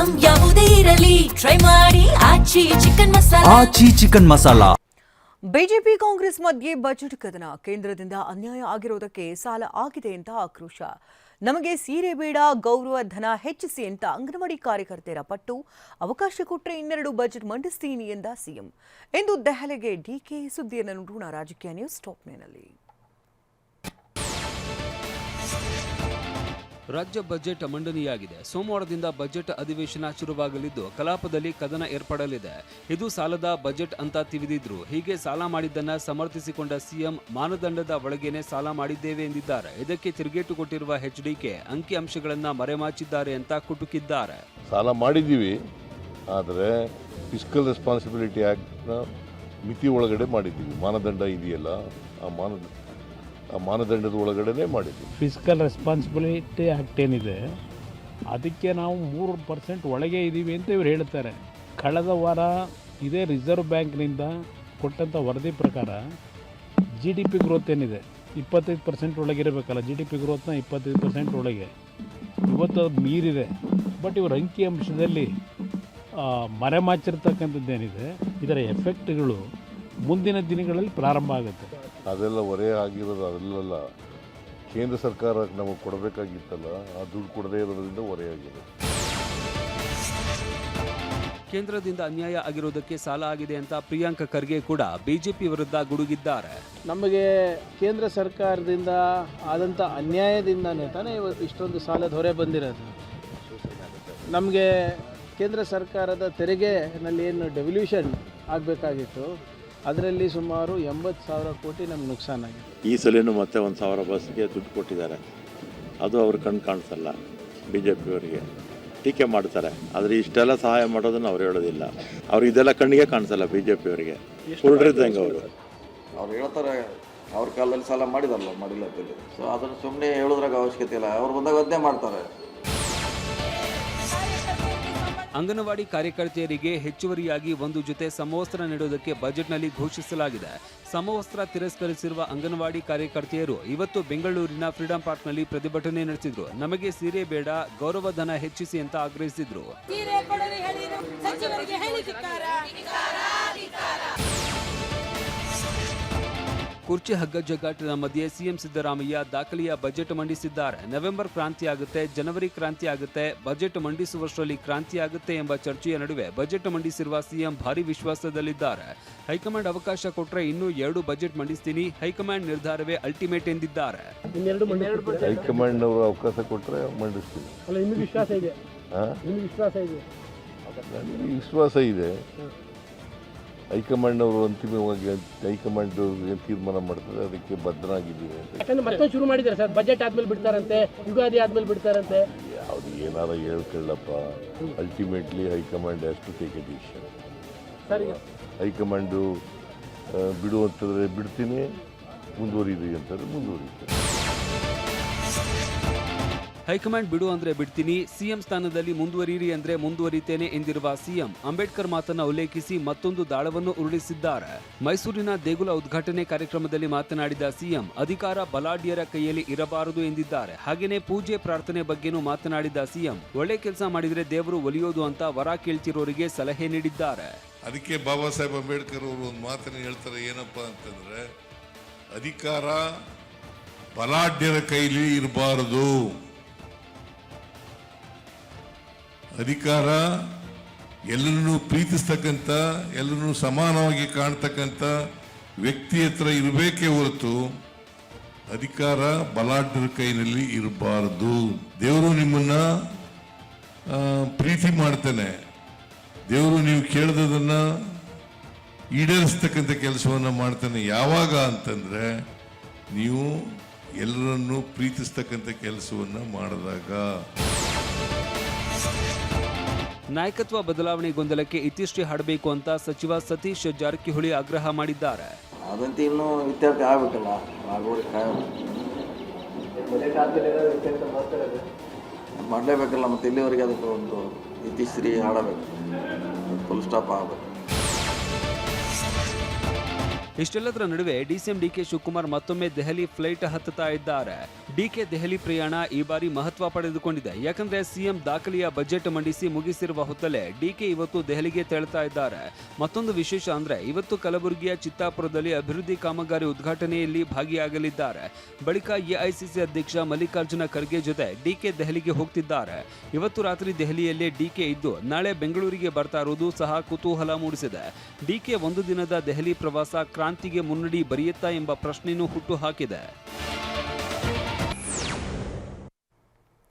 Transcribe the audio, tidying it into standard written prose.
Item ಯಾವುದೇ ಇರಲಿ try ಮಾಡಿ ಆಚಿ ಚಿಕನ್ ಮಸಾಲಾ. ಬಿಜೆಪಿ ಕಾಂಗ್ರೆಸ್ ಮಧ್ಯೆ ಬಜೆಟ್ ಕದನ. ಕೇಂದ್ರದಿಂದ ಅನ್ಯಾಯ ಆಗಿರೋದಕ್ಕೆ ಸಾಲ ಆಗಿದೆ ಅಂತ ಆಕ್ರೋಶ. ನಮಗೆ ಸೀರೆ ಬೇಡ, ಗೌರವ ಧನ ಹೆಚ್ಚಿಸಿ ಅಂತ ಅಂಗನವಾಡಿ ಕಾರ್ಯಕರ್ತೆಯರ ಪಟ್ಟು. ಅವಕಾಶ ಕೊಟ್ಟರೆ ಇನ್ನೆರಡು ಬಜೆಟ್ ಮಂಡಿಸ್ತೀನಿ ಎಂದ ಸಿಎಂ. ಇಂದು ದೆಹಲಿಗೆ ಡಿಕೆ. ಸುದ್ದಿಯನ್ನು ನೋಡೋಣ ರಾಜಕೀಯ ನ್ಯೂಸ್ ಟಾಪ್ ನಲ್ಲಿ. ರಾಜ್ಯ ಬಜೆಟ್ ಮಂಡನೆಯಾಗಿದೆ. ಸೋಮವಾರದಿಂದ ಬಜೆಟ್ ಅಧಿವೇಶನ ಶುರುವಾಗಲಿದ್ದು ಕಲಾಪದಲ್ಲಿ ಕದನ ಏರ್ಪಡಲಿದೆ. ಇದು ಸಾಲದ ಬಜೆಟ್ ಅಂತ ತಿವಿದಿದ್ರು. ಹೀಗೆ ಸಾಲ ಮಾಡಿದ್ದನ್ನ ಸಮರ್ಥಿಸಿಕೊಂಡ ಸಿಎಂ ಮಾನದಂಡದ ಒಳಗೇನೆ ಸಾಲ ಮಾಡಿದ್ದೇವೆ ಎಂದಿದ್ದಾರೆ. ಇದಕ್ಕೆ ತಿರುಗೇಟು ಕೊಟ್ಟಿರುವ ಎಚ್ಡಿಕೆ ಅಂಕಿ ಅಂಶಗಳನ್ನ ಮರೆಮಾಚಿದ್ದಾರೆ ಅಂತ ಕುಟುಕಿದ್ದಾರೆ. ಸಾಲ ಮಾಡಿದ್ದೀವಿ, ಆದರೆ ಫಿಸ್ಕಲ್ ರೆಸ್ಪಾನ್ಸಿಬಿಲಿಟಿ ಆಕ್ಟ್ನ ಮಿತಿ ಒಳಗಡೆ ಮಾಡಿದ್ದೀವಿ. ಮಾನದಂಡ ಇದೆಯಲ್ಲ, ಆ ಮಾನದಂಡದ ಒಳಗಡೆ ಮಾಡಿದ್ದೀವಿ. ಫಿಸ್ಕಲ್ ರೆಸ್ಪಾನ್ಸಿಬಿಲಿಟಿ ಆ್ಯಕ್ಟ್ ಏನಿದೆ ಅದಕ್ಕೆ ನಾವು 3% ಒಳಗೆ ಇದ್ದೀವಿ ಅಂತ ಇವರು ಹೇಳ್ತಾರೆ. ಕಳೆದ ವಾರ ಇದೇ ರಿಸರ್ವ್ ಬ್ಯಾಂಕ್ನಿಂದ ಕೊಟ್ಟಂಥ ವರದಿ ಪ್ರಕಾರ GDP ಗ್ರೋತ್ ಏನಿದೆ 25% ಒಳಗಿರಬೇಕಲ್ಲ. GDP ಗ್ರೋತ್ನ 25% ಒಳಗೆ ಇವತ್ತು ಅದು ಮೀರಿದೆ. ಬಟ್ ಇವರು ಅಂಕಿ ಅಂಶದಲ್ಲಿ ಮರೆಮಾಚಿರ್ತಕ್ಕಂಥದ್ದೇನಿದೆ, ಇದರ ಎಫೆಕ್ಟ್ಗಳು ಮುಂದಿನ ದಿನಗಳಲ್ಲಿ ಪ್ರಾರಂಭ ಆಗುತ್ತೆ. ಅದೆಲ್ಲ ಹೊರೆ ಆಗಿರೋದು ಅದೆಲ್ಲ ಕೇಂದ್ರ ಸರ್ಕಾರ ನಮಗೆ ಕೊಡಬೇಕಾಗಿತ್ತಲ್ಲ, ಆ ದುಡ್ಡು ಕೊಡದೇ ಇರೋದ್ರಿಂದ ಹೊರೆಯಾಗಿದೆ. ಕೇಂದ್ರದಿಂದ ಅನ್ಯಾಯ ಆಗಿರೋದಕ್ಕೆ ಸಾಲ ಆಗಿದೆ ಅಂತ ಪ್ರಿಯಾಂಕ ಖರ್ಗೆ ಕೂಡ ಬಿಜೆಪಿ ವಿರುದ್ಧ ಗುಡುಗಿದ್ದಾರೆ. ನಮಗೆ ಕೇಂದ್ರ ಸರ್ಕಾರದಿಂದ ಆದಂಥ ಅನ್ಯಾಯದಿಂದನೇ ತಾನೇ ಇವತ್ತು ಇಷ್ಟೊಂದು ಸಾಲದ ಹೊರೆ ಬಂದಿರೋದು. ನಮಗೆ ಕೇಂದ್ರ ಸರ್ಕಾರದ ತೆರಿಗೆನಲ್ಲಿ ಏನು ಡೆವಲ್ಯೂಷನ್ ಆಗಬೇಕಾಗಿತ್ತು, ಅದರಲ್ಲಿ ಸುಮಾರು 80,000 ಕೋಟಿ ನಮ್ಗೆ ನುಕ್ಸಾನಾಗಿದೆ. ಈ ಸಲನೂ ಮತ್ತೆ 1,000 ಬಸ್ಗೆ ದುಡ್ಡು ಕೊಟ್ಟಿದ್ದಾರೆ. ಅದು ಅವ್ರ ಕಣ್ಣು ಕಾಣಿಸಲ್ಲ. BJP-ಅವರಿಗೆ ಟೀಕೆ ಮಾಡ್ತಾರೆ, ಆದರೆ ಇಷ್ಟೆಲ್ಲ ಸಹಾಯ ಮಾಡೋದನ್ನು ಅವ್ರು ಹೇಳೋದಿಲ್ಲ. ಅವ್ರಿಗೆ ಇದೆಲ್ಲ ಕಣ್ಣಿಗೆ ಕಾಣಿಸಲ್ಲ. BJP-ಅವರಿಗೆ ಕುರುಡ್ರಿದ್ದಂಗೆ ಅವ್ರು ಹೇಳ್ತಾರೆ ಅವ್ರ ಕಾಲದಲ್ಲಿ ಸಾಲ ಮಾಡಿಲ್ಲ ಅಂತೇಳಿ. ಸೊ ಅದನ್ನು ಸುಮ್ಮನೆ ಹೇಳೋದ್ರಾಗ ಅವಶ್ಯಕತೆ ಇಲ್ಲ. ಅವ್ರು ಬಂದಾಗ ಅದನ್ನೇ ಮಾಡ್ತಾರೆ. ಅಂಗನವಾಡಿ ಕಾರ್ಯಕರ್ತೆಯರಿಗೆ ಹೆಚ್ಚುವರಿಯಾಗಿ 1 ಜೊತೆ ಸಮವಸ್ತ್ರ ನೀಡುವುದಕ್ಕೆ ಬಜೆಟ್ನಲ್ಲಿ ಘೋಷಿಸಲಾಗಿದೆ. ಸಮವಸ್ತ್ರ ತಿರಸ್ಕರಿಸಿರುವ ಅಂಗನವಾಡಿ ಕಾರ್ಯಕರ್ತೆಯರು ಇವತ್ತು ಬೆಂಗಳೂರಿನ ಫ್ರೀಡಂ ಪಾರ್ಕ್ನಲ್ಲಿ ಪ್ರತಿಭಟನೆ ನಡೆಸಿದ್ರು. ನಮಗೆ ಸೀರೆ ಬೇಡ, ಗೌರವ ಧನ ಹೆಚ್ಚಿಸಿ ಅಂತ ಆಗ್ರಹಿಸಿದ್ರು. ಕುರ್ಚಿ ಹಗ್ಗ ಜಗ್ಗಾಟದ ಮಧ್ಯೆ ಸಿಎಂ ಸಿದ್ದರಾಮಯ್ಯ ದಾಖಲೆಯ ಬಜೆಟ್ ಮಂಡಿಸಿದ್ದಾರೆ. ನವೆಂಬರ್ ಕ್ರಾಂತಿ ಆಗುತ್ತೆ, ಜನವರಿ ಕ್ರಾಂತಿ ಆಗುತ್ತೆ, ಬಜೆಟ್ ಮಂಡಿಸುವಷ್ಟರಲ್ಲಿ ಕ್ರಾಂತಿ ಆಗುತ್ತೆ ಎಂಬ ಚರ್ಚೆಯ ನಡುವೆ ಬಜೆಟ್ ಮಂಡಿಸಿರುವ ಸಿಎಂ ಭಾರಿ ವಿಶ್ವಾಸದಲ್ಲಿದ್ದಾರೆ. ಹೈಕಮಾಂಡ್ ಅವಕಾಶ ಕೊಟ್ಟರೆ ಇನ್ನೂ 2 ಬಜೆಟ್ ಮಂಡಿಸ್ತೀನಿ, ಹೈಕಮಾಂಡ್ ನಿರ್ಧಾರವೇ ಅಲ್ಟಿಮೇಟ್ ಎಂದಿದ್ದಾರೆ. ಹೈಕಮಾಂಡ್ ಅವರು ಅವಕಾಶ ಕೊಟ್ಟರೆ ಮಂಡಿಸ್ತೀನಿ. ವಿಶ್ವಾಸ ಇದೆ. ಹೈಕಮಾಂಡ್ ಅವರು ಅಂತಿಮವಾಗಿ ಹೈಕಮಾಂಡ್ ಏನು ತೀರ್ಮಾನ ಮಾಡ್ತಾರೆ ಅದಕ್ಕೆ ಬದ್ಧರಾಗಿದ್ದೀವಿ. ಯಾಕಂದ್ರೆ ಮತ್ತೆ ಶುರು ಮಾಡಿದ್ದಾರೆ ಸರ್, ಬಜೆಟ್ ಆದ್ಮೇಲೆ ಬಿಡ್ತಾರಂತೆ, ಯುಗಾದಿ ಆದ್ಮೇಲೆ ಬಿಡ್ತಾರಂತೆ. ಯಾವುದು ಏನಾರ ಹೇಳ್ಕೊಳ್ಳಪ್ಪ, ultimately high command has to take a decision. High command ಬಿಡು ಅಂತಂದರೆ ಬಿಡ್ತೀನಿ, ಮುಂದುವರಿರಿ ಅಂತಂದರೆ ಮುಂದುವರಿತೀನಿ. ಹೈಕಮಾಂಡ್ ಬಿಡು ಅಂದ್ರೆ ಬಿಡ್ತೀನಿ, ಸಿಎಂ ಸ್ಥಾನದಲ್ಲಿ ಮುಂದುವರಿಯಿರಿ ಅಂದ್ರೆ ಮುಂದುವರಿತೇನೆ ಎಂದಿರುವ ಸಿಎಂ ಅಂಬೇಡ್ಕರ್ ಮಾತನ್ನ ಉಲ್ಲೇಖಿಸಿ ಮತ್ತೊಂದು ದಾಳವನ್ನು ಉರುಳಿಸಿದ್ದಾರೆ. ಮೈಸೂರಿನ ದೇಗುಲ ಉದ್ಘಾಟನೆ ಕಾರ್ಯಕ್ರಮದಲ್ಲಿ ಮಾತನಾಡಿದ ಸಿಎಂ ಅಧಿಕಾರ ಬಲಾಢ್ಯರ ಕೈಯಲ್ಲಿ ಇರಬಾರದು ಎಂದಿದ್ದಾರೆ. ಹಾಗೇನೆ ಪೂಜೆ ಪ್ರಾರ್ಥನೆ ಬಗ್ಗೆನೂ ಮಾತನಾಡಿದ ಸಿಎಂ ಒಳ್ಳೆ ಕೆಲಸ ಮಾಡಿದ್ರೆ ದೇವರು ಒಲಿಯೋದು ಅಂತ ವರ ಕೇಳ್ತಿರೋರಿಗೆ ಸಲಹೆ ನೀಡಿದ್ದಾರೆ. ಅದಕ್ಕೆ ಬಾಬಾ ಸಾಹೇಬ್ ಅಂಬೇಡ್ಕರ್ ಅವರು ಒಂದು ಮಾತನ್ನು ಹೇಳ್ತಾರೆ, ಏನಪ್ಪಾ ಅಂತಂದ್ರೆ ಅಧಿಕಾರ ಬಲಾಢ್ಯರ ಕೈಲಿ ಇರಬಾರದು, ಅಧಿಕಾರ ಎಲ್ಲರನ್ನೂ ಪ್ರೀತಿಸ್ತಕ್ಕಂಥ, ಎಲ್ಲರನ್ನೂ ಸಮಾನವಾಗಿ ಕಾಣ್ತಕ್ಕಂಥ ವ್ಯಕ್ತಿ ಹತ್ರ ಇರಬೇಕೇ ಹೊರತು ಅಧಿಕಾರ ಬಲಾಢ್ಯರ ಕೈನಲ್ಲಿ ಇರಬಾರದು. ದೇವರು ನಿಮ್ಮನ್ನ ಪ್ರೀತಿ ಮಾಡ್ತಾನೆ. ದೇವರು ನೀವು ಕೇಳಿದದನ್ನ ಈಡೇರಿಸ್ತಕ್ಕಂಥ ಕೆಲಸವನ್ನು ಮಾಡ್ತಾನೆ. ಯಾವಾಗ ಅಂತಂದ್ರೆ ನೀವು ಎಲ್ಲರನ್ನೂ ಪ್ರೀತಿಸ್ತಕ್ಕಂಥ ಕೆಲಸವನ್ನು ಮಾಡಿದಾಗ. ನಾಯಕತ್ವ ಬದಲಾವಣೆ ಗೊಂದಲಕ್ಕೆ ಇತಿಶ್ರೀ ಹಾಡಬೇಕು ಅಂತ ಸಚಿವ ಸತೀಶ್ ಜಾರಕಿಹೊಳಿ ಆಗ್ರಹ ಮಾಡಿದ್ದಾರೆ. ಅದಂತ ಇನ್ನೂ ಇತ್ಯರ್ಥ ಆಗ್ಬೇಕಲ್ಲ, ಮಾಡಲೇಬೇಕಲ್ಲ. ಮತ್ತೆ ಇಲ್ಲಿವರೆಗೆ ಅದಕ್ಕೆ ಒಂದು ಇತಿಶ್ರೀ ಹಾಡಬೇಕು, ಫುಲ್ ಸ್ಟಾಪ್ ಆಗಬೇಕು. ಇಷ್ಟೆಲ್ಲದರ ನಡುವೆ ಡಿಸಿಎಂ ಡಿಕೆ ಶಿವಕುಮಾರ್ ಮತ್ತೊಮ್ಮೆ ದೆಹಲಿ ಫ್ಲೈಟ್ ಹತ್ತುತ್ತಾ ಇದ್ದಾರೆ. ಡಿಕೆ ದೆಹಲಿ ಪ್ರಯಾಣ ಈ ಬಾರಿ ಮಹತ್ವ ಪಡೆದುಕೊಂಡಿದೆ. ಯಾಕಂದ್ರೆ ಸಿಎಂ ದಾಖಲೆಯ ಬಜೆಟ್ ಮಂಡಿಸಿ ಮುಗಿಸಿರುವ ಹೊತ್ತಲ್ಲೇ ಡಿಕೆ ಇವತ್ತು ದೆಹಲಿಗೆ ತೆರಳುತ್ತಾ ಇದ್ದಾರೆ. ಮತ್ತೊಂದು ವಿಶೇಷ ಅಂದ್ರೆ ಇವತ್ತು ಕಲಬುರಗಿಯ ಚಿತ್ತಾಪುರದಲ್ಲಿ ಅಭಿವೃದ್ಧಿ ಕಾಮಗಾರಿ ಉದ್ಘಾಟನೆಯಲ್ಲಿ ಭಾಗಿಯಾಗಲಿದ್ದಾರೆ. ಬಳಿಕ ಎಐಸಿಸಿ ಅಧ್ಯಕ್ಷ ಮಲ್ಲಿಕಾರ್ಜುನ ಖರ್ಗೆ ಜೊತೆ ಡಿಕೆ ದೆಹಲಿಗೆ ಹೋಗ್ತಿದ್ದಾರೆ. ಇವತ್ತು ರಾತ್ರಿ ದೆಹಲಿಯಲ್ಲೇ ಡಿಕೆ ಇದ್ದು ನಾಳೆ ಬೆಂಗಳೂರಿಗೆ ಬರ್ತಾ ಇರುವುದು ಸಹ ಕುತೂಹಲ ಮೂಡಿಸಿದೆ. ಡಿಕೆ ಒಂದು ದಿನದ ದೆಹಲಿ ಪ್ರವಾಸ ಕ್ರಾಂತಿಗೆ ಮುನ್ನುಡಿ ಬರೆಯುತ್ತಾ ಎಂಬ ಪ್ರಶ್ನೆಯೂ ಹುಟ್ಟು ಹಾಕಿದೆ.